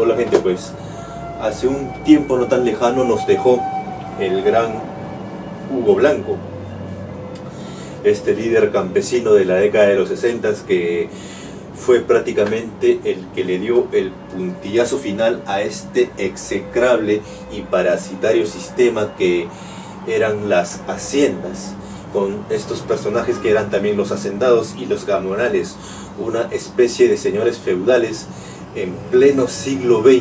Hola gente, pues hace un tiempo no tan lejano nos dejó el gran Hugo Blanco, este líder campesino de la década de los 60 que fue prácticamente el que le dio el puntillazo final a este execrable y parasitario sistema que eran las haciendas, con estos personajes que eran también los hacendados y los gamonales, una especie de señores feudales en pleno siglo XX.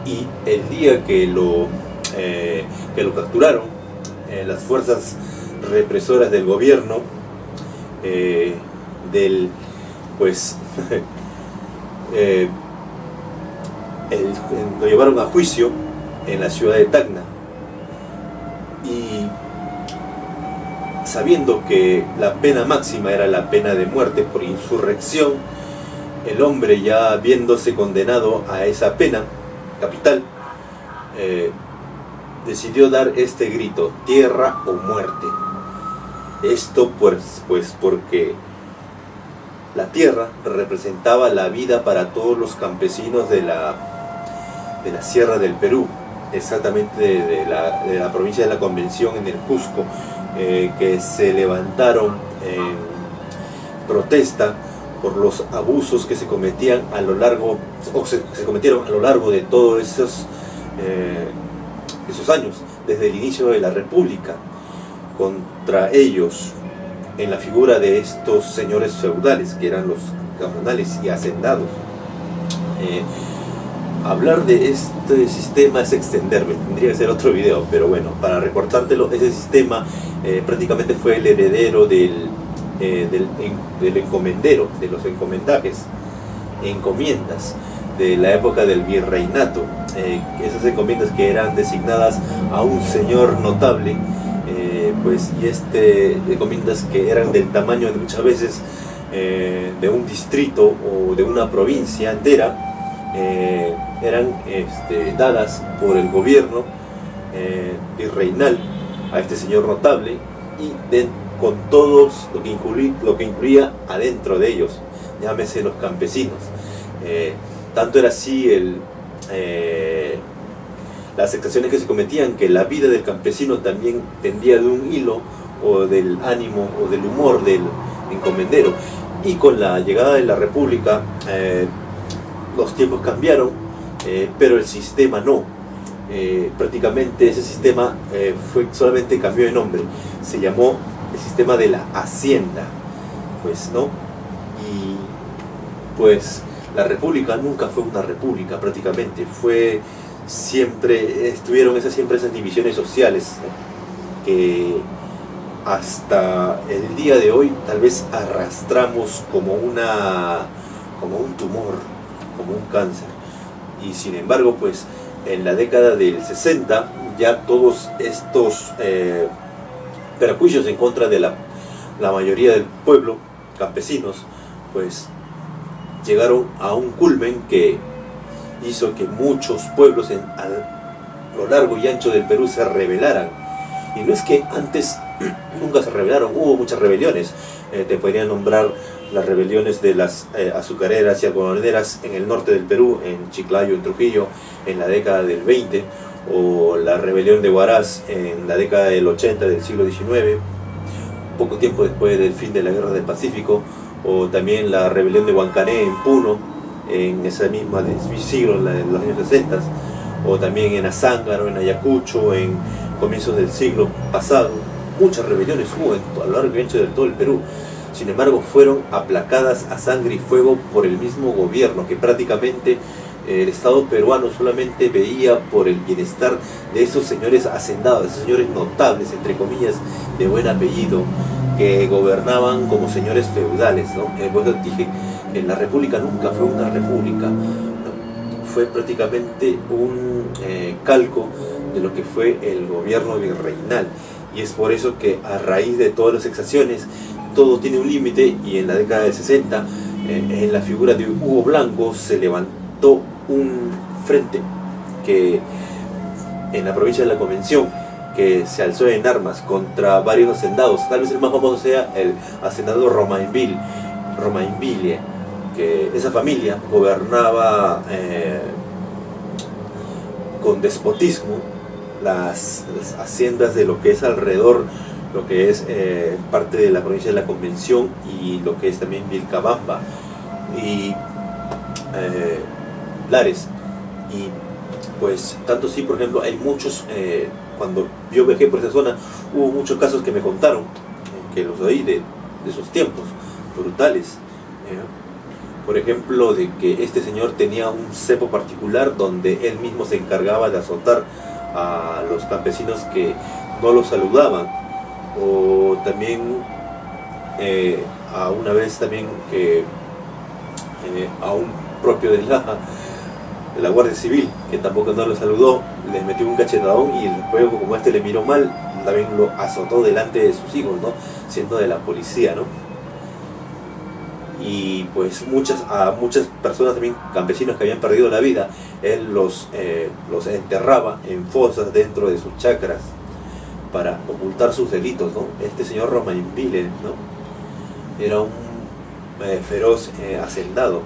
Y el día que lo capturaron, las fuerzas represoras del gobierno, lo llevaron a juicio en la ciudad de Tacna, y sabiendo que la pena máxima era la pena de muerte por insurrección, el hombre, ya viéndose condenado a esa pena capital, decidió dar este grito: tierra o muerte. Esto pues porque la tierra representaba la vida para todos los campesinos de la Sierra del Perú, exactamente de la provincia de la Convención en el Cusco, que se levantaron en protesta por los abusos que se cometían a lo largo, se cometieron a lo largo de todos esos años, desde el inicio de la República, contra ellos, en la figura de estos señores feudales que eran los gamonales y hacendados. Hablar de este sistema es extenderme, tendría que ser otro video, pero bueno, para recortártelo, ese sistema prácticamente fue el heredero del encomendero, de los encomendajes, encomiendas de la época del virreinato, esas encomiendas que eran designadas a un señor notable, y encomiendas que eran del tamaño de muchas veces de un distrito o de una provincia entera, eran dadas por el gobierno virreinal a este señor notable, y con todos lo que incluía adentro de ellos, llámese los campesinos. Tanto era así las exacciones que se cometían, que la vida del campesino también pendía de un hilo, o del ánimo o del humor del encomendero. Y con la llegada de la República, los tiempos cambiaron, pero el sistema no. Prácticamente ese sistema solamente cambió de nombre, se llamó el sistema de la hacienda, pues, ¿no? Y pues la República nunca fue una república, prácticamente estuvieron esas divisiones sociales, ¿no?, que hasta el día de hoy tal vez arrastramos como un tumor, como un cáncer. Y sin embargo, pues en la década del 60 ya todos estos perjuicios en contra de la mayoría del pueblo, campesinos, pues llegaron a un culmen que hizo que muchos pueblos a lo largo y ancho del Perú se rebelaran. Y no es que antes nunca se rebelaron, hubo muchas rebeliones. Te podría nombrar las rebeliones de las azucareras y algodoneras en el norte del Perú, en Chiclayo, en Trujillo, en la década del 20, o la rebelión de Huaraz en la década del 80 del siglo XIX, poco tiempo después del fin de la Guerra del Pacífico, o también la rebelión de Huancané en Puno, en esa misma siglo, en los años 60, o también en Azángaro, en Ayacucho, en comienzos del siglo pasado. Muchas rebeliones hubo a lo largo y ancho de todo el Perú. Sin embargo, fueron aplacadas a sangre y fuego por el mismo gobierno, que prácticamente el Estado peruano solamente veía por el bienestar de esos señores hacendados, esos señores notables, entre comillas, de buen apellido, que gobernaban como señores feudales, ¿no? Pues dije que la república nunca fue una república, ¿no? Fue prácticamente un calco de lo que fue el gobierno virreinal. Y es por eso que a raíz de todas las exacciones, todo tiene un límite, y en la década del 60, en la figura de Hugo Blanco, se levantó un frente que en la provincia de la Convención, que se alzó en armas contra varios hacendados. Tal vez el más famoso sea el hacendado Romainville, que esa familia gobernaba con despotismo las haciendas de lo que es alrededor, lo que es parte de la provincia de la Convención y lo que es también Vilcabamba y Lares. Y pues tanto sí, por ejemplo, hay muchos, cuando yo viajé por esa zona, hubo muchos casos que me contaron, que los oí de esos tiempos brutales. Por ejemplo, de que este señor tenía un cepo particular donde él mismo se encargaba de azotar a los campesinos que no los saludaban, o también a una vez también que a un propio de la Guardia Civil, que tampoco no lo saludó, le metió un cachetadón y luego, como este le miró mal, también lo azotó delante de sus hijos, ¿no? Siendo de la policía, ¿no? Y pues a muchas personas también, campesinos que habían perdido la vida, él los enterraba en fosas dentro de sus chacras para ocultar sus delitos, ¿no? Este señor Romainville, ¿no? Era un feroz hacendado.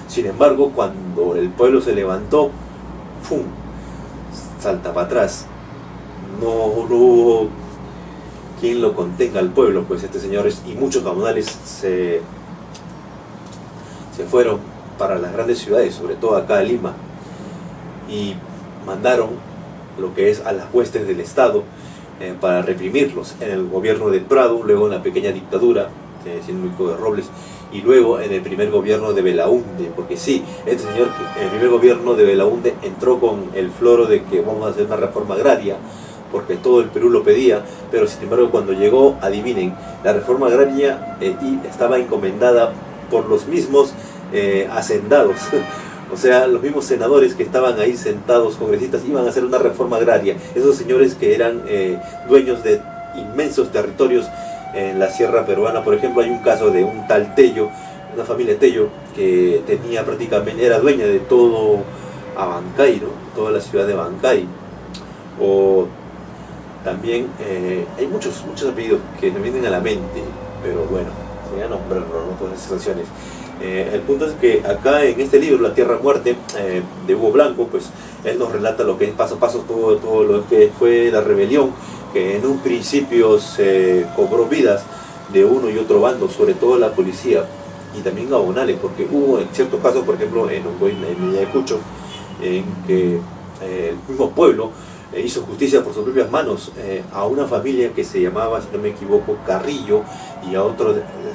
Sin embargo, cuando el pueblo se levantó, ¡fum!, salta para atrás. No hubo quien lo contenga al pueblo, pues este señor y muchos comunales se fueron para las grandes ciudades, sobre todo acá a Lima, y mandaron lo que es a las huestes del Estado para reprimirlos en el gobierno del Prado, luego en la pequeña dictadura, Cienfuegos de Robles, y luego en el primer gobierno de Belaúnde, porque sí, este señor en el primer gobierno de Belaúnde entró con el floro de que vamos a hacer una reforma agraria, porque todo el Perú lo pedía, pero sin embargo cuando llegó, adivinen, la reforma agraria estaba encomendada por los mismos hacendados, o sea, los mismos senadores que estaban ahí sentados, congresistas, iban a hacer una reforma agraria. Esos señores que eran dueños de inmensos territorios en la sierra peruana. Por ejemplo, hay un caso de un tal Tello, una familia Tello, que tenía prácticamente, era dueña de todo Abancay, ¿no? Toda la ciudad de Abancay. O también hay muchos apellidos que me vienen a la mente, pero bueno, voy a nombrarlo, ¿no? Todas esas situaciones. El punto es que acá en este libro, La Tierra Muerte, de Hugo Blanco, pues él nos relata lo que es paso a paso todo lo que fue la rebelión, que en un principio se cobró vidas de uno y otro bando, sobre todo la policía y también gabonales, porque hubo en ciertos casos, por ejemplo en Ayacucho, en que el mismo pueblo hizo justicia por sus propias manos a una familia que se llamaba, si no me equivoco, Carrillo, y a otra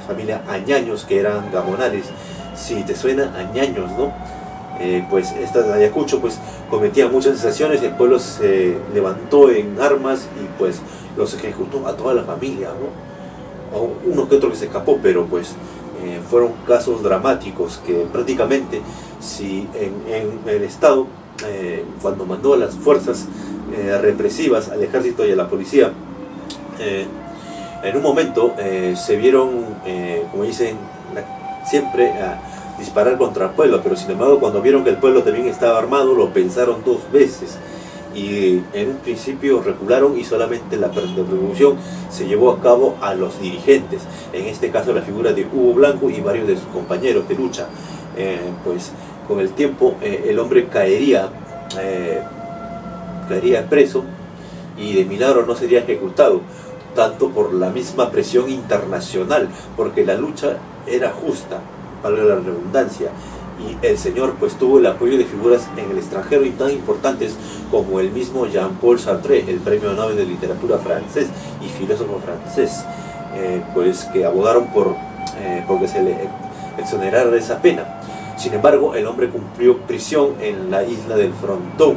familia Añaños, que eran gamonales. Si te suena Añaños, ¿no? Pues esta de Ayacucho pues cometía muchas exacciones, el pueblo se levantó en armas y pues los ejecutó a toda la familia, ¿no? A uno que otro que se escapó, pero pues fueron casos dramáticos que prácticamente, si en el Estado cuando mandó a las fuerzas represivas, al ejército y a la policía, en un momento se vieron, como dicen siempre, disparar contra el pueblo, pero sin embargo cuando vieron que el pueblo también estaba armado, lo pensaron dos veces y en un principio recularon y solamente la persecución se llevó a cabo a los dirigentes, en este caso la figura de Hugo Blanco y varios de sus compañeros de lucha. Pues con el tiempo el hombre caería preso y de milagro no sería ejecutado, tanto por la misma presión internacional, porque la lucha era justa, valga la redundancia, y el señor pues tuvo el apoyo de figuras en el extranjero y tan importantes como el mismo Jean-Paul Sartre, el premio Nobel de literatura francés y filósofo francés, pues que abogaron porque se le exonerara de esa pena. Sin embargo, el hombre cumplió prisión en la isla del Frontón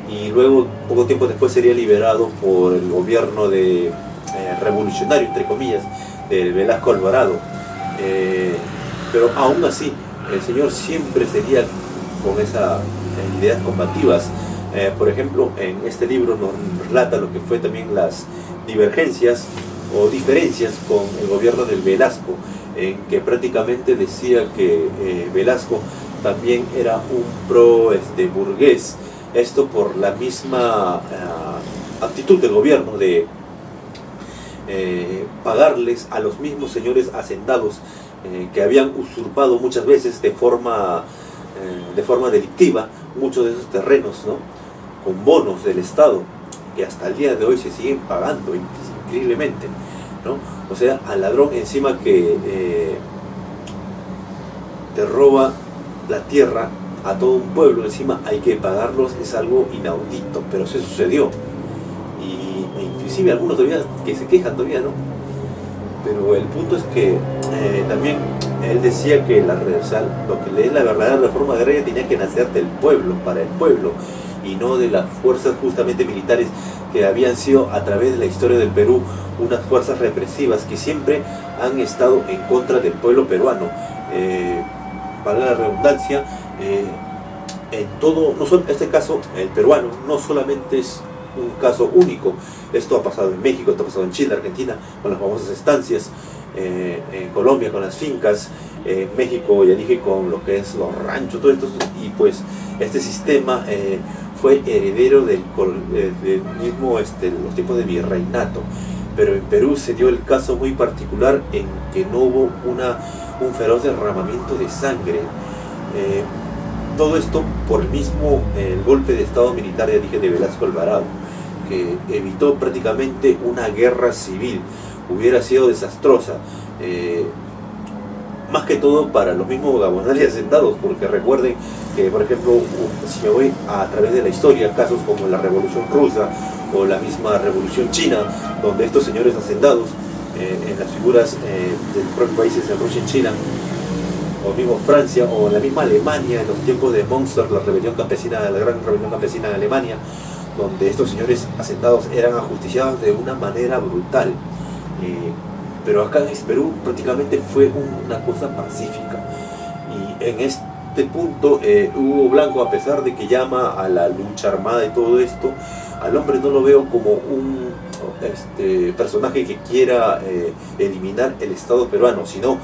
y luego, poco tiempo después, sería liberado por el gobierno revolucionario, entre comillas, de Velasco Alvarado. Pero aún así, el señor siempre seguía con esas ideas combativas. Por ejemplo, en este libro nos relata lo que fue también las divergencias o diferencias con el gobierno del Velasco, en que prácticamente decía que Velasco también era un pro burgués, esto por la misma actitud del gobierno de pagarles a los mismos señores hacendados que habían usurpado muchas veces de forma delictiva muchos de esos terrenos, ¿no? Con bonos del Estado, que hasta el día de hoy se siguen pagando increíblemente, ¿no? O sea, al ladrón encima que te roba la tierra a todo un pueblo, encima hay que pagarlos, es algo inaudito, pero se sucedió. E inclusive algunos todavía que se quejan todavía, ¿no? Pero el punto es que también él decía que lo que es la verdadera reforma agraria tenía que nacer del pueblo, para el pueblo, y no de las fuerzas justamente militares que habían sido a través de la historia del Perú unas fuerzas represivas que siempre han estado en contra del pueblo peruano. Para la redundancia, en todo, no solo este caso, el peruano, no solamente es un caso único. Esto ha pasado en México, esto ha pasado en Chile, Argentina, con las famosas estancias, en Colombia con las fincas, en México, ya dije, con lo que es los ranchos, todo esto. Y pues este sistema fue heredero del mismo, los tiempos de virreinato. Pero en Perú se dio el caso muy particular en que no hubo un feroz derramamiento de sangre. Todo esto por el golpe de estado militar, ya dije, de Velasco Alvarado, que evitó prácticamente una guerra civil. Hubiera sido desastrosa, más que todo para los mismos gabonales y hacendados, porque recuerden que, por ejemplo, si me voy a través de la historia, casos como la Revolución Rusa o la misma Revolución China, donde estos señores hacendados, en las figuras de los propios países en Rusia y China, o mismo Francia, o la misma Alemania, en los tiempos de Münster, la gran rebelión campesina en Alemania, donde estos señores hacendados eran ajusticiados de una manera brutal. Pero acá en Perú prácticamente fue una cosa pacífica. Y en este punto, Hugo Blanco, a pesar de que llama a la lucha armada y todo esto, al hombre no lo veo como un personaje que quiera eliminar el Estado peruano, sino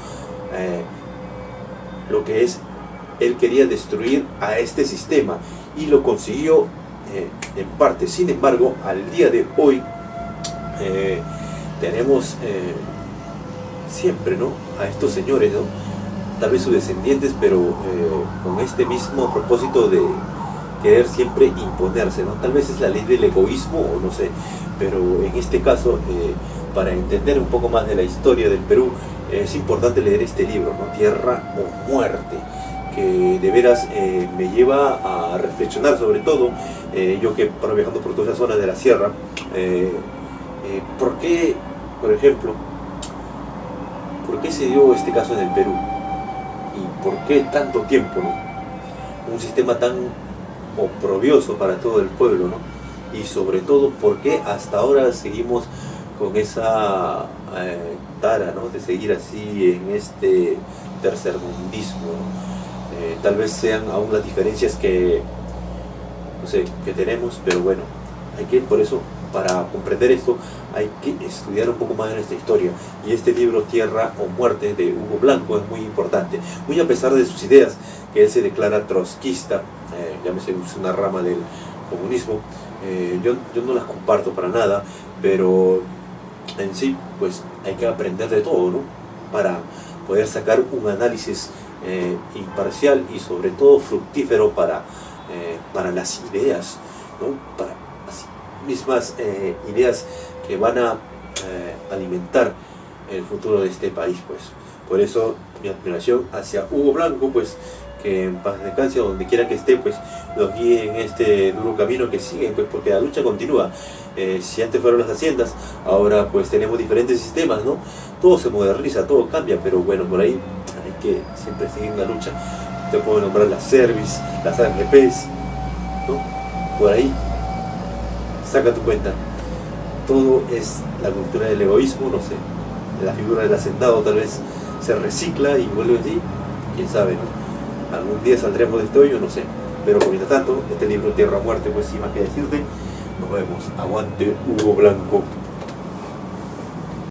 lo que es, él quería destruir a este sistema y lo consiguió en parte. Sin embargo, al día de hoy tenemos siempre, ¿no?, a estos señores, ¿no?, tal vez sus descendientes, pero con este mismo propósito de querer siempre imponerse, ¿no? Tal vez es la ley del egoísmo, o no sé, pero en este caso, para entender un poco más de la historia del Perú, es importante leer este libro, ¿no?, Tierra o Muerte, que de veras me lleva a reflexionar, sobre todo yo que paro viajando por todas las zonas de la sierra, ¿por qué, por ejemplo, por qué se dio este caso en el Perú? ¿Y por qué tanto tiempo, ¿no? Un sistema tan oprobioso para todo el pueblo, ¿no? Y sobre todo, ¿por qué hasta ahora seguimos con esa tara, ¿no?, de seguir así en este tercermundismo, ¿no? Tal vez sean aún las diferencias que, no sé, que tenemos, pero bueno, hay que, por eso, para comprender esto, hay que estudiar un poco más de nuestra historia. Y este libro, Tierra o Muerte, de Hugo Blanco, es muy importante. Muy a pesar de sus ideas, que él se declara trotskista, llámese una rama del comunismo, yo no las comparto para nada, pero en sí, pues hay que aprender de todo, ¿no?, para poder sacar un análisis imparcial y sobre todo fructífero para las ideas, ¿no?, para las mismas ideas que van a alimentar el futuro de este país. Pues por eso mi admiración hacia Hugo Blanco, pues que en paz descanse, donde quiera que esté, pues los guíe en este duro camino que siguen, pues porque la lucha continúa. Si antes fueron las haciendas, ahora pues tenemos diferentes sistemas, ¿no? Todo se moderniza, todo cambia, pero bueno, por ahí hay que siempre seguir la lucha. Te puedo nombrar las Service, las AFPs, ¿no? Por ahí saca tu cuenta. Todo es la cultura del egoísmo, no sé. La figura del hacendado tal vez se recicla y vuelve allí, quién sabe, ¿no? Algún día saldremos de este hoyo, no sé. Pero por mientras tanto, este libro Tierra o Muerte, pues sin más que decirte, nos vemos. Aguante Hugo Blanco.